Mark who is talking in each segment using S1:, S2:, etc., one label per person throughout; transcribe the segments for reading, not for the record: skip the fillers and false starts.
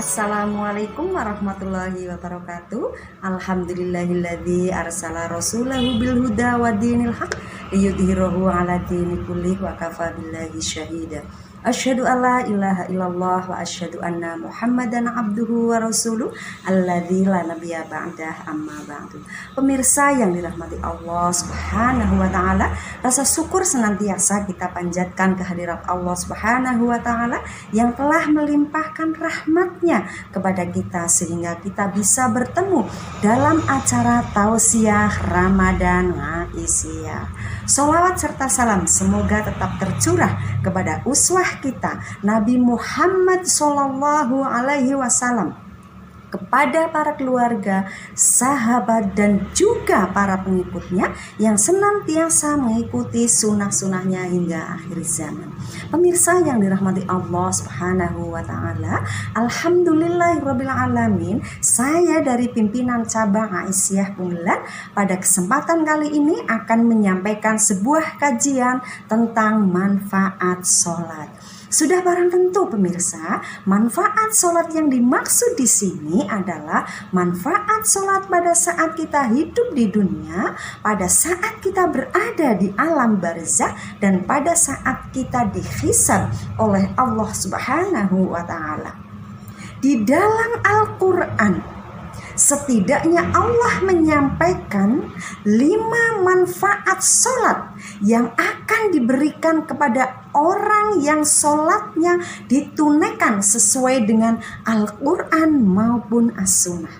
S1: Assalamualaikum warahmatullahi wabarakatuh. Alhamdulillahilladzi arsala rasulahu bil huda wa dinil haq liyudhhirahu 'ala dini kulli wa kafa billahi syahida. Asyhadu alla ilaha illallah wa asyhadu anna Muhammadan abduhu wa rasuluh alladzi la nabiyya ba'dah, amma ba'du. Pemirsa yang dirahmati Allah Subhanahu wa taala, rasa syukur senantiasa kita panjatkan kehadirat Allah Subhanahu wa taala yang telah melimpahkan rahmatnya kepada kita sehingga kita bisa bertemu dalam acara tausiah Ramadan Aisyah. Sholawat serta salam semoga tetap tercurah kepada uswah kita Nabi Muhammad Sallallahu Alaihi Wasallam, kepada para keluarga, sahabat, dan juga para pengikutnya yang senantiasa mengikuti sunnah-sunnahnya hingga akhir zaman. Pemirsa yang dirahmati Allah Subhanahu wa taala, alhamdulillahirabbil alamin, saya dari pimpinan cabang Aisyah Pungelan pada kesempatan kali ini akan menyampaikan sebuah kajian tentang manfaat sholat. Sudah barang tentu pemirsa, manfaat sholat yang dimaksud di sini adalah manfaat sholat pada saat kita hidup di dunia, pada saat kita berada di alam barzakh, dan pada saat kita dihisab oleh Allah Subhanahu wa taala. Di dalam Al-Quran, setidaknya Allah menyampaikan 5 manfaat sholat yang akan diberikan kepada orang yang sholatnya ditunaikan sesuai dengan Al-Quran maupun As-Sunnah.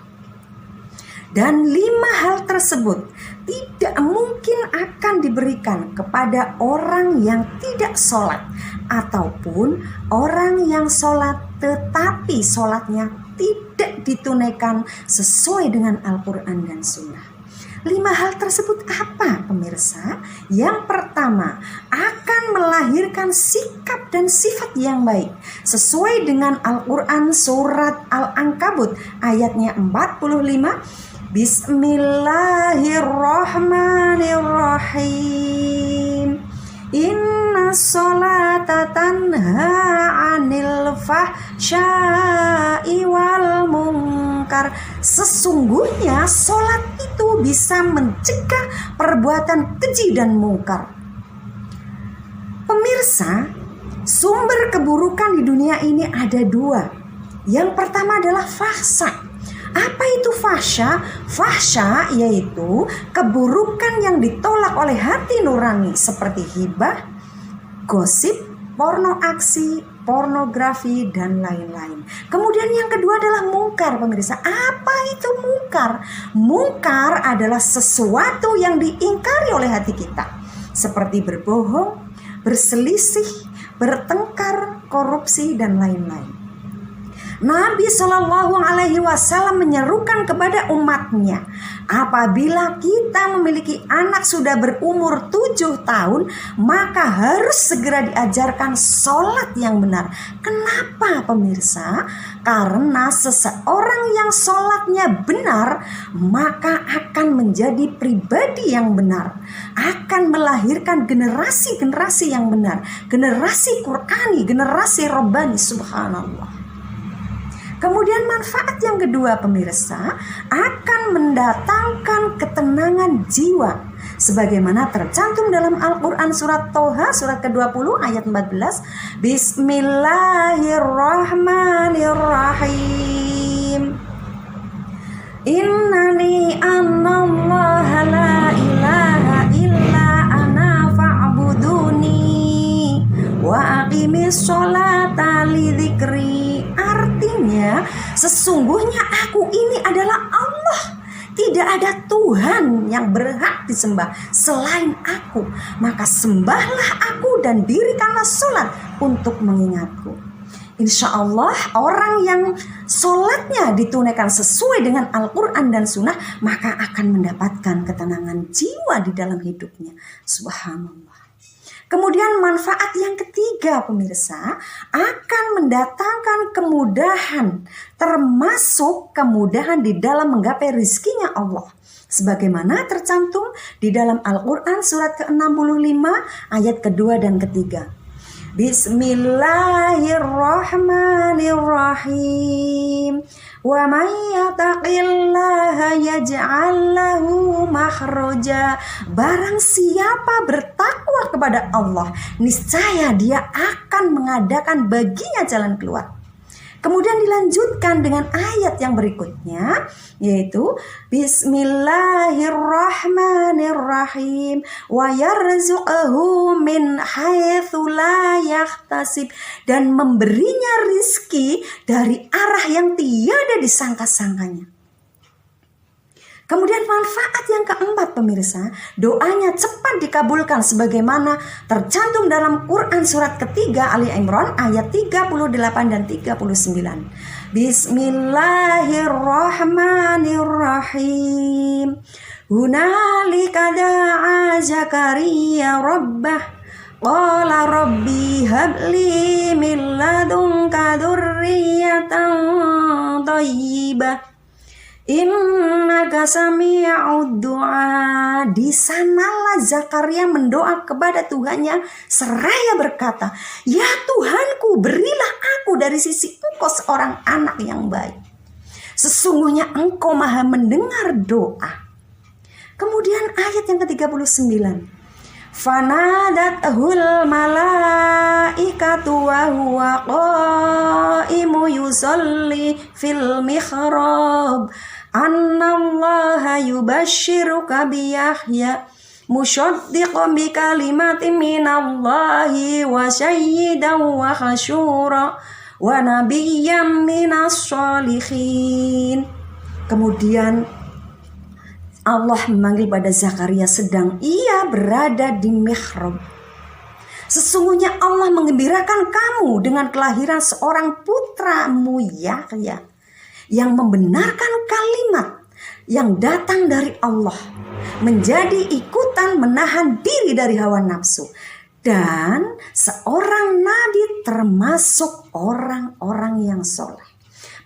S1: Dan 5 hal tersebut tidak mungkin akan diberikan kepada orang yang tidak sholat ataupun orang yang sholat tetapi sholatnya tidak ditunaikan sesuai dengan Al-Quran dan Sunnah. 5 hal tersebut apa pemirsa? Yang pertama, akan melahirkan sikap dan sifat yang baik sesuai dengan Al-Quran surat Al-Ankabut ayatnya 45. Bismillahirrahmanirrahim. Inna sholata tanha 'anil fahsya'i wal munkar. Sesungguhnya sholat itu bisa mencegah perbuatan keji dan mungkar. Pemirsa, sumber keburukan di dunia ini ada 2. Yang pertama adalah fahsya. Apa itu fahsya? Fahsya yaitu keburukan yang ditolak oleh hati nurani seperti ghibah, gosip, porno aksi, pornografi, dan lain-lain. Kemudian yang kedua adalah mungkar pemirsa. Apa itu mungkar? Mungkar adalah sesuatu yang diingkari oleh hati kita, seperti berbohong, berselisih, bertengkar, korupsi, dan lain-lain. Nabi Shallallahu Alaihi Wasallam menyerukan kepada umatnya, apabila kita memiliki anak sudah berumur 7 tahun, maka harus segera diajarkan sholat yang benar. Kenapa pemirsa? Karena seseorang yang sholatnya benar, maka akan menjadi pribadi yang benar, akan melahirkan generasi-generasi yang benar, generasi Qur'ani, generasi Rabbani, subhanallah. Kemudian manfaat yang kedua pemirsa, akan mendatangkan ketenangan jiwa sebagaimana tercantum dalam Al-Quran surat Toha surat ke-20 ayat 14. Bismillahirrahmanirrahim. Innani anallaha la ilaha illa ana fa'buduni wa aqimis sholata li dzikri. Artinya, sesungguhnya aku ini adalah Allah. Tidak ada Tuhan yang berhak disembah selain aku. Maka sembahlah aku dan dirikanlah sholat untuk mengingatku. Insya Allah orang yang sholatnya ditunaikan sesuai dengan Al-Quran dan Sunnah, maka akan mendapatkan ketenangan jiwa di dalam hidupnya. Subhanallah. Kemudian manfaat yang ketiga pemirsa, akan mendatangkan kemudahan, termasuk kemudahan di dalam menggapai rizkinya Allah. Sebagaimana tercantum di dalam Al-Quran surat ke-65 ayat kedua dan ketiga. Bismillahirrahmanirrahim. Wa may yattaqillaha yaj'al lahu makhraja. Barang siapa bertakwa kepada Allah, niscaya dia akan mengadakan baginya jalan keluar. Kemudian dilanjutkan dengan ayat yang berikutnya, yaitu Bismillahirrahmanirrahim wa yarzuqhu min haitsu la yahtasib, dan memberinya rizki dari arah yang tiada disangka-sangkanya. Kemudian manfaat yang keempat pemirsa, doanya cepat dikabulkan sebagaimana tercantum dalam Quran surat ketiga Ali Imran ayat 38 dan 39. Bismillahirrahmanirrahim. Hunalika da'a Zakaria rabbah qala rabbi habli min ladunka dzurriyyatan thayyibah innaka sami'ud du'a. Di sanalah Zakaria mendoa kepada Tuhannya seraya berkata, ya Tuhanku, berilah aku dari sisi Engkau seorang anak yang baik. Sesungguhnya Engkau maha mendengar doa. Kemudian ayat yang ke-39. Fanadathul malaikatu wa huwa qaimu yusalli fil mihrab annallaha yubashshiruka bi Yahya musaddiqan bi kalimatin minallahi wa sayyidan wa hasyura wa nabiyyan minas sholihin. Kemudian Allah memanggil pada Zakaria sedang ia berada di mihrab. Sesungguhnya Allah menggembirakan kamu dengan kelahiran seorang putramu Yahya yang membenarkan kalimat yang datang dari Allah, menjadi ikutan menahan diri dari hawa nafsu, dan seorang nabi termasuk orang-orang yang soleh.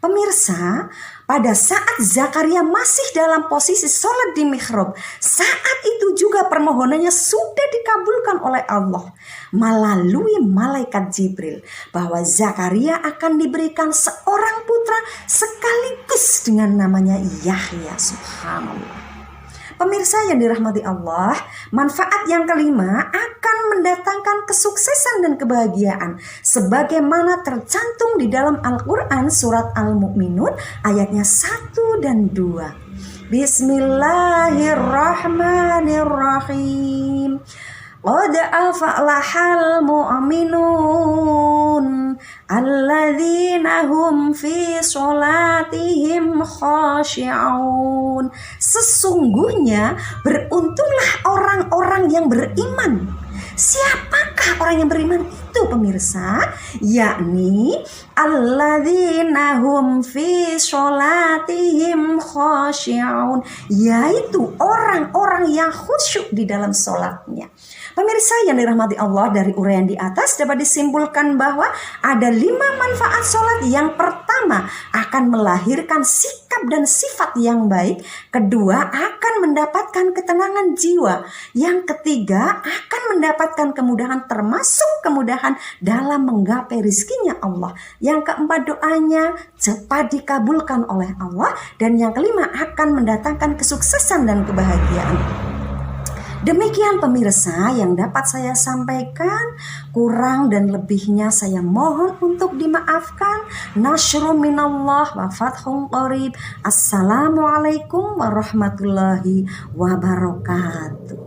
S1: Pemirsa, pada saat Zakaria masih dalam posisi sholat di mihrab, saat itu juga permohonannya sudah dikabulkan oleh Allah melalui malaikat Jibril, bahwa Zakaria akan diberikan seorang putra sekaligus dengan namanya Yahya. Subhanallah. Pemirsa yang dirahmati Allah, manfaat yang kelima akan mendatangkan kesuksesan dan kebahagiaan sebagaimana tercantum di dalam Al-Quran surat Al-Mu'minun ayatnya 1 dan 2. Bismillahirrahmanirrahim. Qad aflahal mu'minun alladzina hum fi sholatihim khashi'un. Sesungguhnya beruntunglah orang-orang yang beriman. Siapakah orang yang beriman itu pemirsa? Yakni alladzina hum fi sholatihim khashi'un, yaitu orang-orang yang khusyuk di dalam sholatnya. Pemirsa yang dirahmati Allah, dari uraian di atas dapat disimpulkan bahwa ada 5 manfaat sholat. Yang pertama, akan melahirkan sikap dan sifat yang baik. Kedua, akan mendapatkan ketenangan jiwa. Yang ketiga, akan mendapatkan kemudahan, termasuk kemudahan dalam menggapai rizkinya Allah. Yang keempat, doanya cepat dikabulkan oleh Allah. Dan yang kelima, akan mendatangkan kesuksesan dan kebahagiaan. Demikian pemirsa yang dapat saya sampaikan. Kurang dan lebihnya saya mohon untuk dimaafkan. Nasrun minallah wa fathun qarib. Assalamualaikum warahmatullahi wabarakatuh.